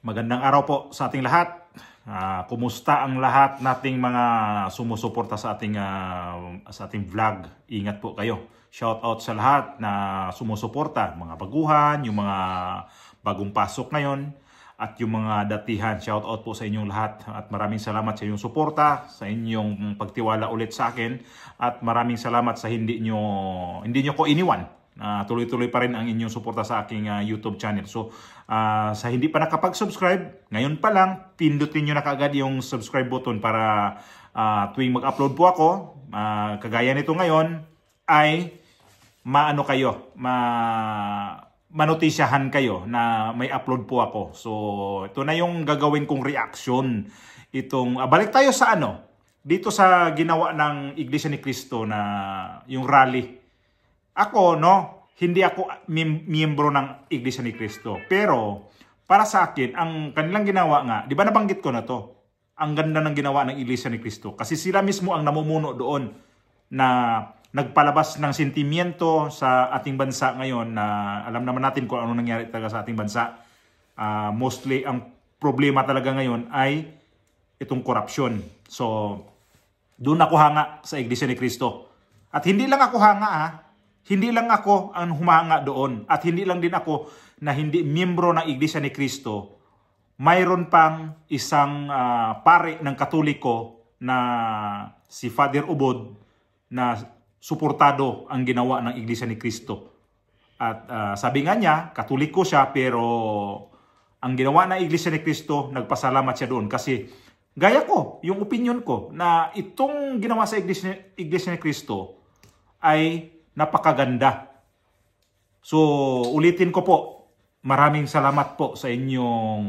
Magandang araw po sa ating lahat. Kumusta ang lahat nating mga sumusuporta sa ating vlog? Ingat po kayo. Shout out sa lahat na sumusuporta, mga baguhan, yung mga bagong pasok ngayon at yung mga datihan. Shout out po sa inyong lahat at maraming salamat sa inyong suporta, sa inyong pagtiwala ulit sa akin at maraming salamat sa hindi nyo ko iniwan. Tuloy-tuloy pa rin ang inyong suporta sa aking YouTube channel. So, sa hindi pa nakapag-subscribe, ngayon pa lang, pindutin nyo na kaagad yung subscribe button para tuwing mag-upload po ako, kagaya nito ngayon, ay manotisyahan kayo na may upload po ako. So, ito na yung gagawin kong reaction. Balik tayo sa dito sa ginawa ng Iglesia ni Cristo na yung rally. Ako, hindi ako miyembro ng Iglesia ni Cristo. Pero, para sa akin, ang kanilang ginawa nga, di ba nabanggit ko na to? Ang ganda ng ginawa ng Iglesia ni Cristo. Kasi sila mismo ang namumuno doon na nagpalabas ng sentimiento sa ating bansa ngayon na alam naman natin kung ano nangyari talaga sa ating bansa. Mostly, ang problema talaga ngayon ay itong korupsyon. So, doon ako hanga sa Iglesia ni Cristo. At hindi lang ako hanga Hindi lang ako ang humanga doon at hindi lang din ako na hindi miyembro ng Iglesia ni Cristo. Mayroon pang isang pare ng Katoliko na si Father Ubod na suportado ang ginawa ng Iglesia ni Cristo. At sabi nga niya, Katoliko siya pero ang ginawa ng Iglesia ni Cristo, nagpasalamat siya doon kasi gaya ko, yung opinion ko na itong ginawa sa Iglesia ni Cristo ay napakaganda. So, ulitin ko po, maraming salamat po sa inyong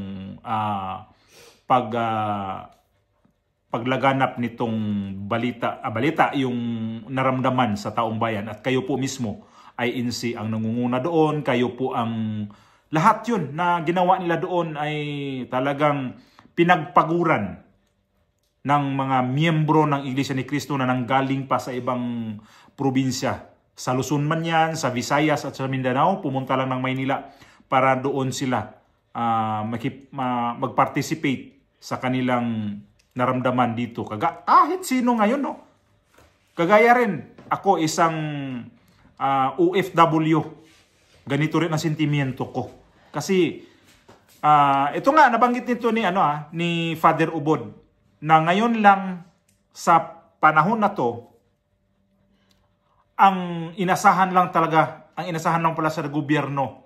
paglaganap nitong balita, yung naramdaman sa taong bayan. At kayo po mismo, INC ang nangunguna doon. Kayo po ang lahat yun na ginawa nila doon ay talagang pinagpaguran ng mga miyembro ng Iglesia ni Cristo na nanggaling pa sa ibang probinsya. Sa Luzon man yan, sa Visayas at sa Mindanao, pumunta lang ng Maynila para doon sila mag-participate sa kanilang naramdaman dito. Kahit sino ngayon, Kagaya rin, ako isang OFW. Ganito rin ang sentimiento ko. Kasi, ito nga, nabanggit nito ni Father Ubod, na ngayon lang sa panahon na to, ang inasahan lang pala sa gobyerno,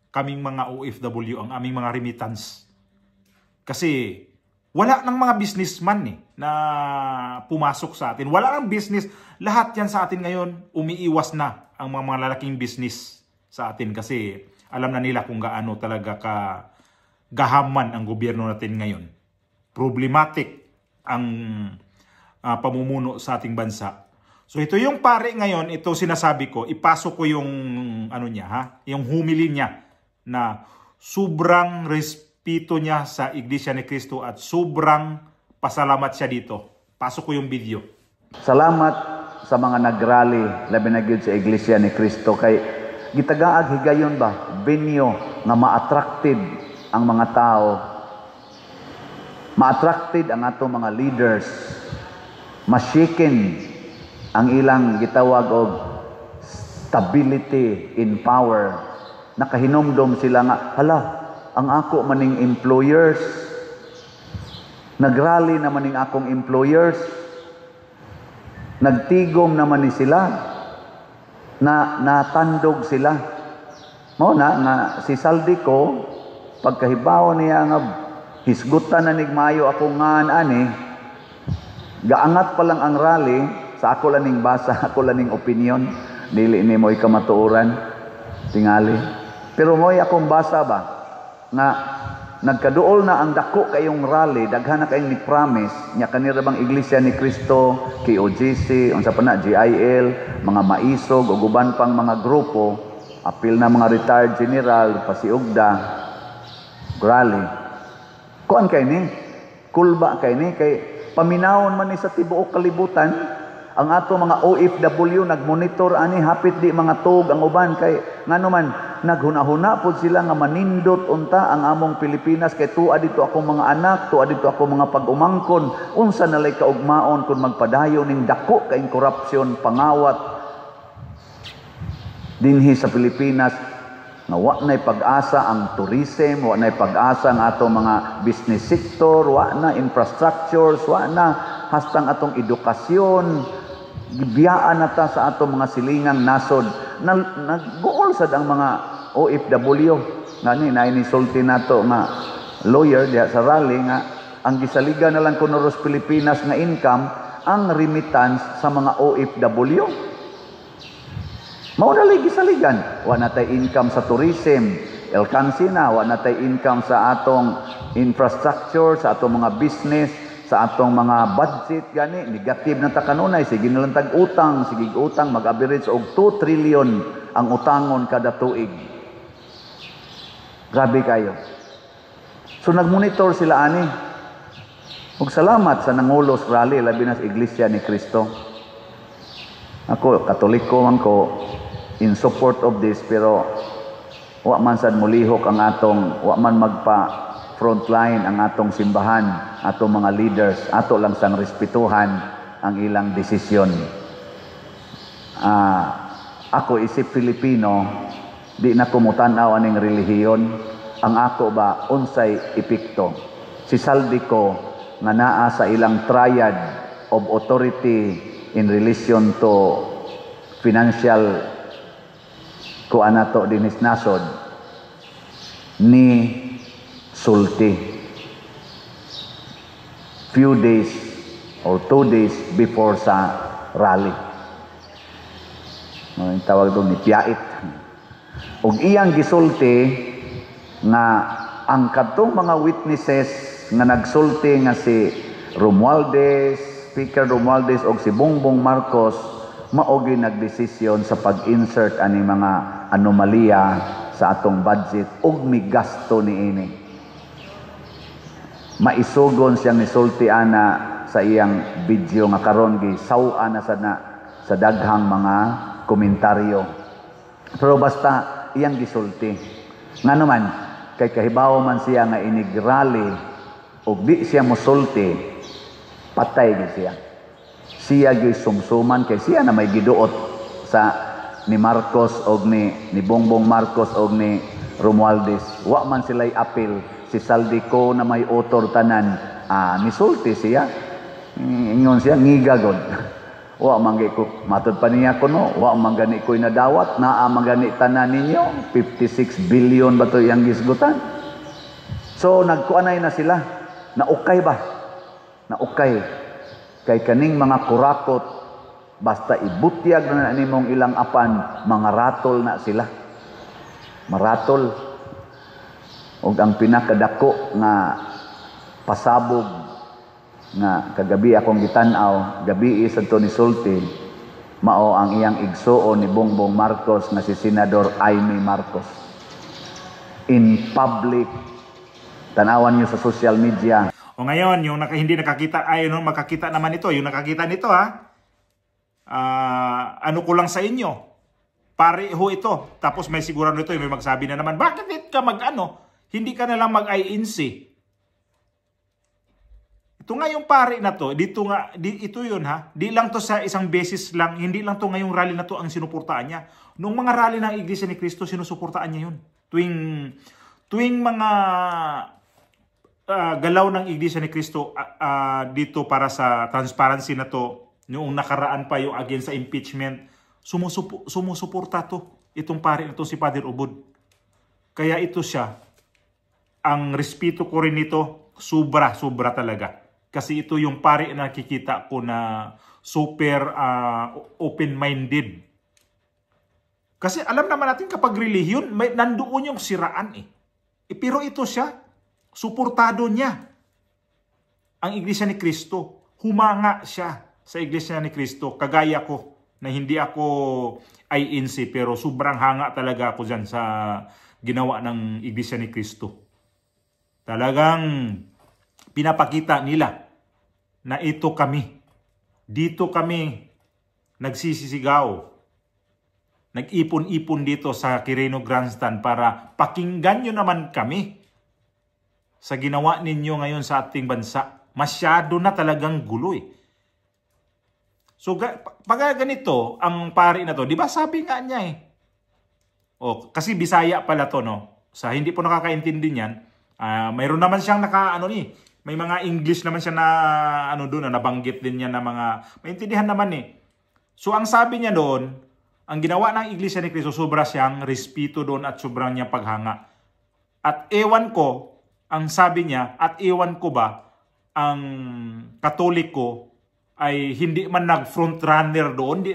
kaming mga OFW, ang aming mga remittance. Kasi wala nang mga businessman na pumasok sa atin. Wala nang business. Lahat yan sa atin ngayon, umiiwas na ang mga lalaking business sa atin. Kasi alam na nila kung gaano talaga gahaman ang gobyerno natin ngayon. Problematic ang pamumuno sa ating bansa. So ito yung pare ngayon, ito sinasabi ko, ipasok ko yung yung humili niya na sobrang respeto niya sa Iglesia ni Cristo at sobrang pasalamat siya dito. Pasok ko yung video. Salamat sa mga nagrally labi na gyud sa Iglesia ni Cristo kay gitagaag higayon ba venue nga ma-attracted ang mga tao. Ma-attracted ang ato mga leaders. Ma-shaken ang ilang gitawag og stability in power. Nakahinomdom sila nga, hala, ang ako maning employers, nagrally naman ning akong employers, nagtigom naman ni sila, na natandog sila. Mao na nga si Saldico, pagkahibaw niya nga hisgutan na nigmayo ako nga gaangat pa lang ang rally, sa ako laning basa, ako laning opinion, dili ni mo'y kamatuoran, tingali. Pero mo'y akong basa ba, nga nagkaduol na ang dako kayong rally, daghan na kayong ni-promise, niya kanira bang Iglesia ni Cristo, KOGC, unsa pa na, GIL, mga maisog, o guban pang mga grupo, apil na mga retired general, pasiugda, rally. Kuan kay ni, kulba kay ni, kay paminawon man ni sa tibuok kalibutan, ang ato mga OFW nagmonitor ani hapit di mga tug ang uban kay ngano man naghuna-huna po sila nga manindot unta ang among Pilipinas kay tuwa dito akong mga anak, tuwa dito akong mga pag-umangkon, unsa nalay kaugmaon kung magpadayo ning dako kaing korupsyon, pangawat dinhi sa Pilipinas, nga wa nay pag-asa ang tourism, wa nay pag-asa ang atong mga business sector, wa na infrastructures, wa na hastang atong edukasyon, gibiyaan na ta sa atong mga silingang nasod. Nagbuol sad ang mga OFW nga ni nisulti nato nga lawyer diha sa rally nga ang gisaligan na lang kuno ros Pilipinas nga income ang remittance sa mga OFW. Mao na lay gisaligan, wa na tay income sa tourism, alkansi na, wa na tay income sa atong infrastructure, sa atong mga business, sa atong mga budget gani negative na ta kanunay, sige na lang tag-utang, sige utang mag-average og 2 trillion ang utangon kada tuig. Grabe kayo. So nagmonitor sila ani. Ug salamat sa nangulos rally labi na sa Iglesia ni Cristo. Ako Katoliko man ko, in support of this, pero wa man sad mulihok ang atong, wa man magpa frontline ang atong simbahan, atong mga leaders, ato lang sang respetuhan ang ilang desisyon. Ako isip Filipino, di na kumutan-aw aning relihiyon. Ang ako ba unsay epekto? Si Saldi ko nga naa sa ilang triad of authority in relation to financial kuanato dinis nasod ni sulti few days or 2 days before sa rally. Ang tawag doon ni Piait. Ug iyang gisulti nga ang kadtong mga witnesses nga nagsulti nga si Romualdez, Speaker Romualdez og si Bongbong Marcos maogi nagdesisyon sa pag-insert ani mga anomalya sa atong budget ug migasto niini. Maisugon siyang nisulti ana sa iyang video nga karon gisaw-an na sa daghang mga komentaryo. Pero basta iyang gisulti. Nga naman, kay kahibaw man siya nga inigrally ug di siya mosulti, patay gid siya. Siya gyud sumsuman kay siya na may giduot sa ni Marcos og ni Bongbong Marcos og ni Romualdez. Wa man sila'y apil. Si Saldico na may author tanan, misulti siya. Ingon siya, ngigagod. Wa manggay ko, matod pa niya ko no, wa manggani ko'y nadawat, naa manggani tanan ninyo, 56 billion ba to iyang gisgutan? So, nagkuanay na sila. Naukay ba? Naukay. Kay kaning mga kurakot, basta ibutyag na nimong ilang apan, mga ratol na sila. Maratol. O ang pinakadako nga pasabog nga kagabi akong gitanaw, gabi isa to ni sulti, mao ang iyang igsuon ni Bongbong Marcos na si Senador Amy Marcos. In public, tanawan niyo sa social media. O ngayon, yung hindi nakakita, makakita naman ito, yung nakakita nito ano ko lang sa inyo, pareho ito. Tapos may sigurado ito, may magsabi na naman, bakit ka hindi ka na lang mag-INC? Ito nga yung pare na to, ito yun di lang to sa isang beses lang, hindi lang to ngayong rally na to ang sinuportaan niya. Nung mga rally ng Iglesia ni Cristo, sinusuportaan niya yun. Tuwing mga galaw ng Iglesia ni Cristo dito para sa transparency na to, noong nakaraan pa yung against sa impeachment, sumusuporta to, itong pare na to si Father Ubod. Kaya ito siya, ang respeto ko rin nito, sobra talaga. Kasi ito yung pare na nakikita ko na super open-minded. Kasi alam naman natin kapag relihiyon, nandoon yung siraan pero ito siya, suportado niya ang Iglesia ni Cristo. Humanga siya sa Iglesia ni Cristo. Kagaya ko, na hindi ako INC, pero sobrang hanga talaga ako dyan sa ginawa ng Iglesia ni Cristo. Talagang pinapakita nila na ito kami. Dito kami nagsisisigaw nag-ipon-ipon dito sa Quirino Grandstand para pakinggan nyo naman kami sa ginawa ninyo ngayon sa ating bansa. Masyado na talagang gulo eh. So pag ganito, ang pari na to, di ba sabi nga niya eh. O, kasi Bisaya pala to, no? Sa hindi po nakakaintindi niyan, mayroon naman siyang may mga English naman siya na doon, na nabanggit din niya na mga, maintindihan naman eh. So ang sabi niya doon, ang ginawa ng Iglesia ni Cristo, sobra siyang respeto doon at sobrang niyang paghanga. At ewan ko, ang sabi niya, at ewan ko ba, ang Katoliko ay hindi man nag-front runner doon,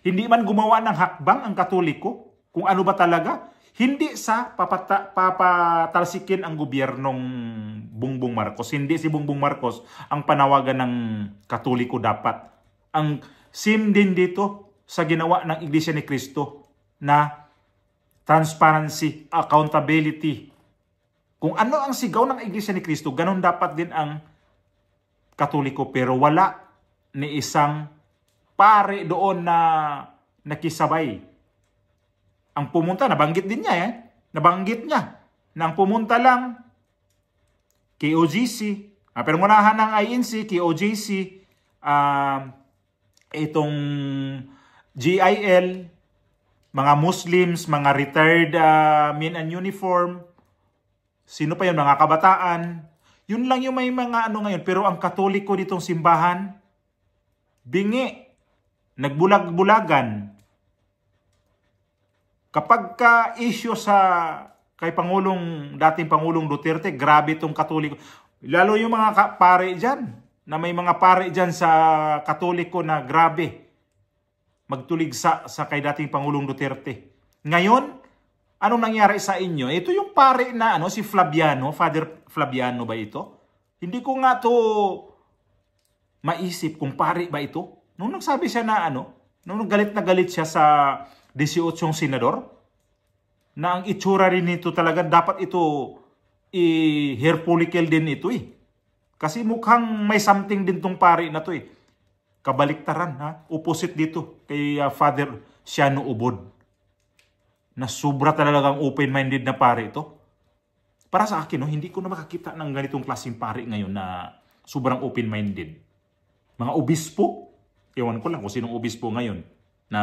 hindi man gumawa ng hakbang ang Katoliko, kung ano ba talaga, hindi sa papatalsikin ang gobyernong Bongbong Marcos. Hindi si Bongbong Marcos ang panawagan ng Katoliko dapat. Ang same din dito sa ginawa ng Iglesia ni Cristo na transparency, accountability. Kung ano ang sigaw ng Iglesia ni Cristo, ganun dapat din ang Katoliko. Pero wala ni isang pare doon na nakisabay. Ang pumunta, nabanggit din niya Nabanggit niya na ang pumunta lang kay OGC, pero ngunahan ng INC, kay OJC, itong GIL, mga Muslims, mga retired men and uniform, sino pa yun, mga kabataan, yun lang yung may mga ngayon. Pero ang Katoliko ditong simbahan, bingi, nagbulag-bulagan. Kapag ka-issue kay dating Pangulong Duterte, grabe itong Katoliko. Lalo yung mga pare dyan, na may mga pare dyan sa Katoliko na grabe magtulig sa kay dating Pangulong Duterte. Ngayon, anong nangyari sa inyo? Ito yung pare na si Flaviano, Father Flaviano ba ito? Hindi ko nga to maisip kung pare ba ito. Nung nagsabi siya na nung galit na galit siya sa 18 senador, na ang itsura rin nito talaga, dapat ito hair follicle din ito eh. Kasi mukhang may something din tong pare na to eh. Kabaliktaran opposite dito kay Father Siano Ubod. Na sobra talagang open-minded na pare ito. Para sa akin, hindi ko na makakita ng ganitong klaseng pare ngayon na sobrang open-minded. Mga obispo, ewan ko lang kung sinong obispo ngayon na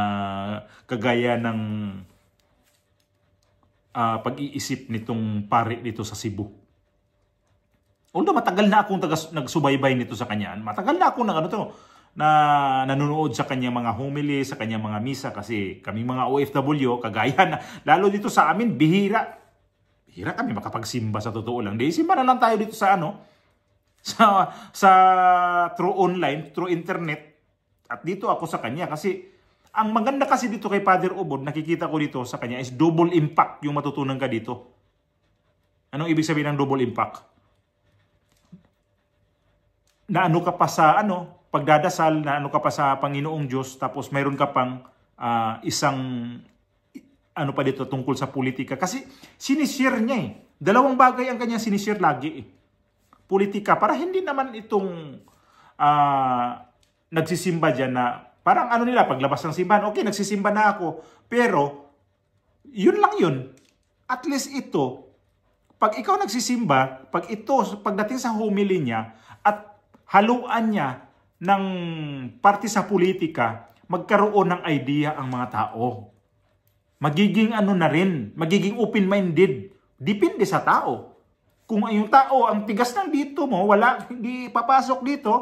kagaya ng pag-iisip nitong pare dito sa Cebu. Although matagal na akong nagsubaybay nito sa kanya. Matagal na akong na nanonood sa kanyang mga homily, sa kanyang mga misa, kasi kami mga OFW, kagaya na, lalo dito sa amin, bihira kami makapagsimba sa totoo lang. Di simba na lang tayo dito sa sa through online, through internet. At dito ako sa kanya kasi ang maganda kasi dito kay Father Ubod, nakikita ko dito sa kanya is double impact yung matutunan ka dito. Anong ibig sabihin ng double impact? Na ka pa sa pagdadasal, na ka pa sa Panginoong Diyos, tapos mayroon ka pang isang pa dito tungkol sa politika. Kasi sinishare niya eh. Dalawang bagay ang kanya sinishare lagi eh. Politika, para hindi naman itong nagsisimba dyan na parang nila, paglabas ng simbahan, okay, nagsisimba na ako. Pero, yun lang yun. At least ito, pag ikaw nagsisimba, pagdating sa homily niya, at haluan niya ng parte sa politika, magkaroon ng idea ang mga tao. Magiging na rin, magiging open-minded. Depende sa tao. Kung yung tao, ang tigas ng dito mo, hindi papasok dito,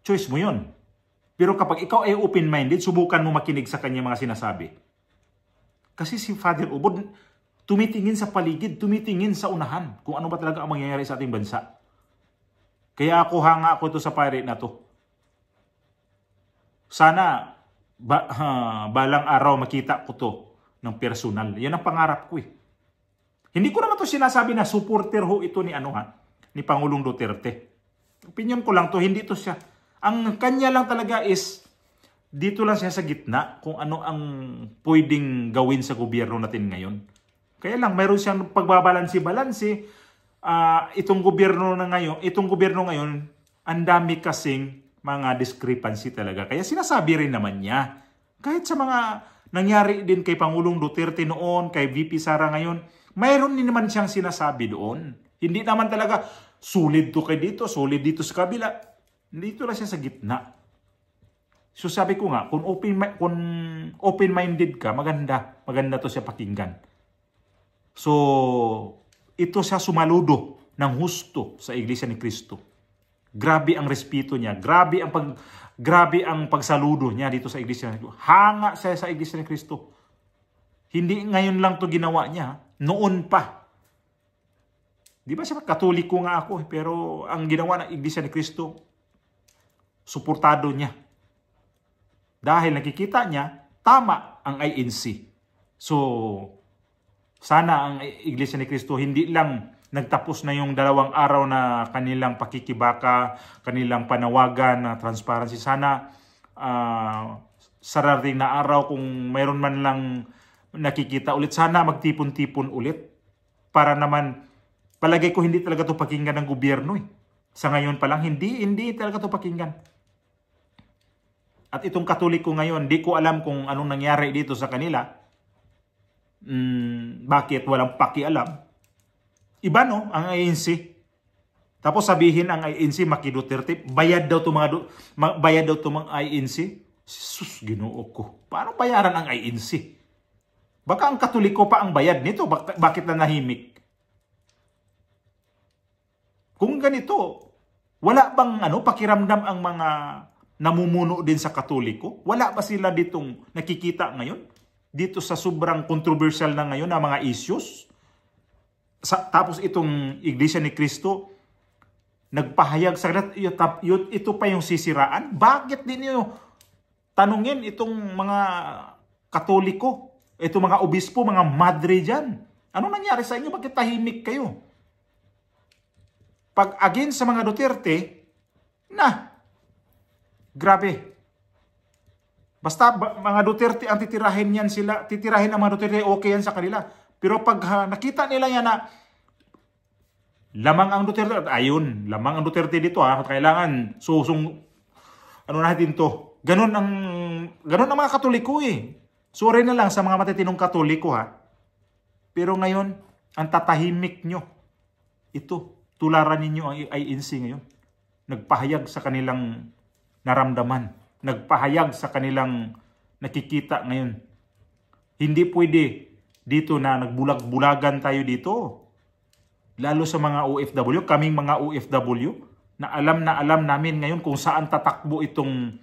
choice mo yun. Pero kapag ikaw ay open-minded, subukan mo makinig sa kanya mga sinasabi. Kasi si Father Ubod, tumitingin sa paligid, tumitingin sa unahan, kung ano ba talaga ang mangyayari sa ating bansa. Kaya hanga ako ito sa pare na to. Sana, balang araw makita ko to ng personal. Yan ang pangarap ko eh. Hindi ko naman to sinasabi na supporter ho ito ni Pangulong Duterte. Opinion ko lang to, hindi to siya. Ang kanya lang talaga is, dito lang siya sa gitna kung ano ang pwedeng gawin sa gobyerno natin ngayon. Kaya lang, mayroon siyang pagbabalansi-balansi. Itong gobyerno ngayon, ang dami kasing mga discrepancy talaga. Kaya sinasabi rin naman niya Kahit sa mga nangyari din kay Pangulong Duterte noon, kay VP Sara ngayon, mayroon din naman siyang sinasabi doon. Hindi naman talaga solid to kay dito, solid dito sa kabila. Dito lang siya sa gitna. So sabi ko nga, kung open-minded ka, maganda to siya pakinggan. So, ito siya sumaludo ng husto sa Iglesia ni Cristo. Grabe ang respeto niya, grabe ang pagsaludo niya dito sa Iglesia ni Cristo. Hanga siya sa Iglesia ni Cristo. Hindi ngayon lang to ginawa niya, noon pa. Di ba siya Katoliko nga ako, pero ang ginawa ng Iglesia ni Cristo, suportado niya. Dahil nakikita niya, tama ang INC. So, sana ang Iglesia ni Cristo hindi lang nagtapos na yung 2 araw na kanilang pakikibaka, kanilang panawagan na transparency. Sana sa darating na araw kung mayroon man lang nakikita ulit, sana magtipon-tipon ulit. Para naman, palagay ko hindi talaga ito pakinggan ng gobyerno eh. Sa ngayon pa lang, hindi talaga ito pakinggan. At itong Katoliko ngayon, di ko alam kung anong nangyari dito sa kanila. Bakit walang pakialam? Iba no, ang INC. Tapos sabihin ang INC, Maki Duterte, bayad daw to mga INC. Sus, Ginoo ko. Paano bayaran ang INC? Baka ang Katoliko pa ang bayad nito. Bakit na nahimik? Kung ganito, wala bang pakiramdam ang mga namumuno din sa Katoliko? Wala ba sila ditong nakikita ngayon? Dito sa sobrang controversial na ngayon na mga issues? Tapos itong Iglesia ni Cristo, nagpahayag sa kanila, ito pa yung sisiraan? Bakit din nyo tanungin itong mga Katoliko, itong mga obispo, mga madre dyan? Ano nangyari sa inyo? Bakit tahimik kayo? Pag against sa mga Duterte, grabe. Basta mga Duterte ang titirahin yan sila, titirahin ang mga Duterte, okay yan sa kanila. Pero pag nakita nila yan na lamang ang Duterte, ayun, lamang ang Duterte dito kailangan natin to. Ganun ang mga Katoliko eh. Sorry na lang sa mga matitinong Katoliko Pero ngayon, ang tatahimik nyo, ito, tularan ninyo ang INC ngayon. Nagpahayag sa kanilang naramdaman. Nagpahayag sa kanilang nakikita ngayon. Hindi pwede dito na nagbulag-bulagan tayo dito. Lalo sa mga OFW, kaming mga OFW, na alam namin ngayon kung saan tatakbo itong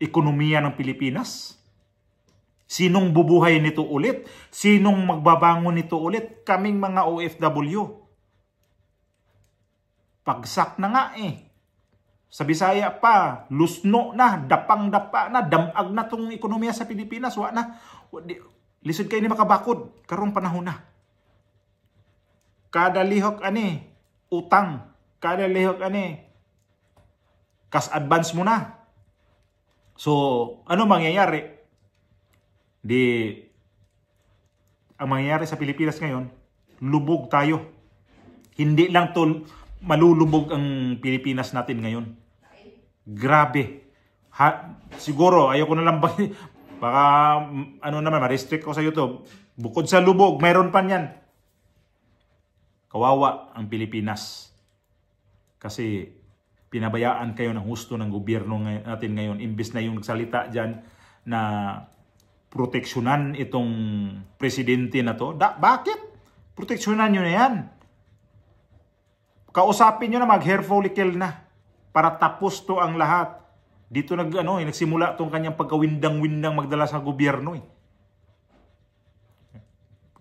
ekonomiya ng Pilipinas. Sinong bubuhay nito ulit? Sinong magbabangon nito ulit? Kaming mga OFW. Pagsak na nga eh. Sa Bisaya pa, lusno na, dapang-dapa na, damag na tong ekonomiya sa Pilipinas. Lisod kayo ni makabakod, karong panahon na. Kada lihok utang. Kada lihok cash advance mo na. So, ano mangyayari? Ang mangyayari sa Pilipinas ngayon, lubog tayo. Hindi lang to malulubog ang Pilipinas natin ngayon. Grabe. Siguro, ayoko na lang baka, ma-restrict ko sa YouTube. Bukod sa lubog, mayroon pa niyan. Kawawa ang Pilipinas. Kasi, pinabayaan kayo ng husto ng gobyerno natin ngayon. Imbes na yung nagsalita dyan na proteksyonan itong presidente na to. Bakit? Proteksyonan nyo na yan. Kausapin nyo na mag-hair follicle na para tapos to ang lahat. Dito nagsimula tong kanyang pagkawindang-windang magdala sa gobyerno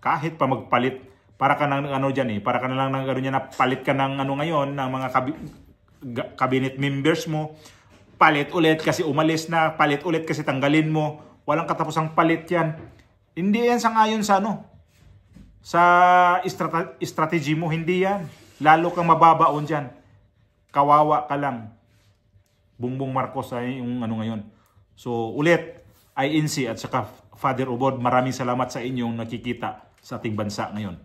Kahit pa magpalit, para ka nang para ka na lang palit ka ng ngayon ng mga cabinet members mo, palit ulit kasi umalis na, palit ulit kasi tanggalin mo, walang katapusang palit yan. Hindi yan sangayon sa sa strategy mo, hindi yan. Lalo kang mababaon dyan. Kawawa ka lang. Bongbong Marcos ay yung ngayon. So ulit, INC at saka Father Ubod, maraming salamat sa inyong nakikita sa ating bansa ngayon.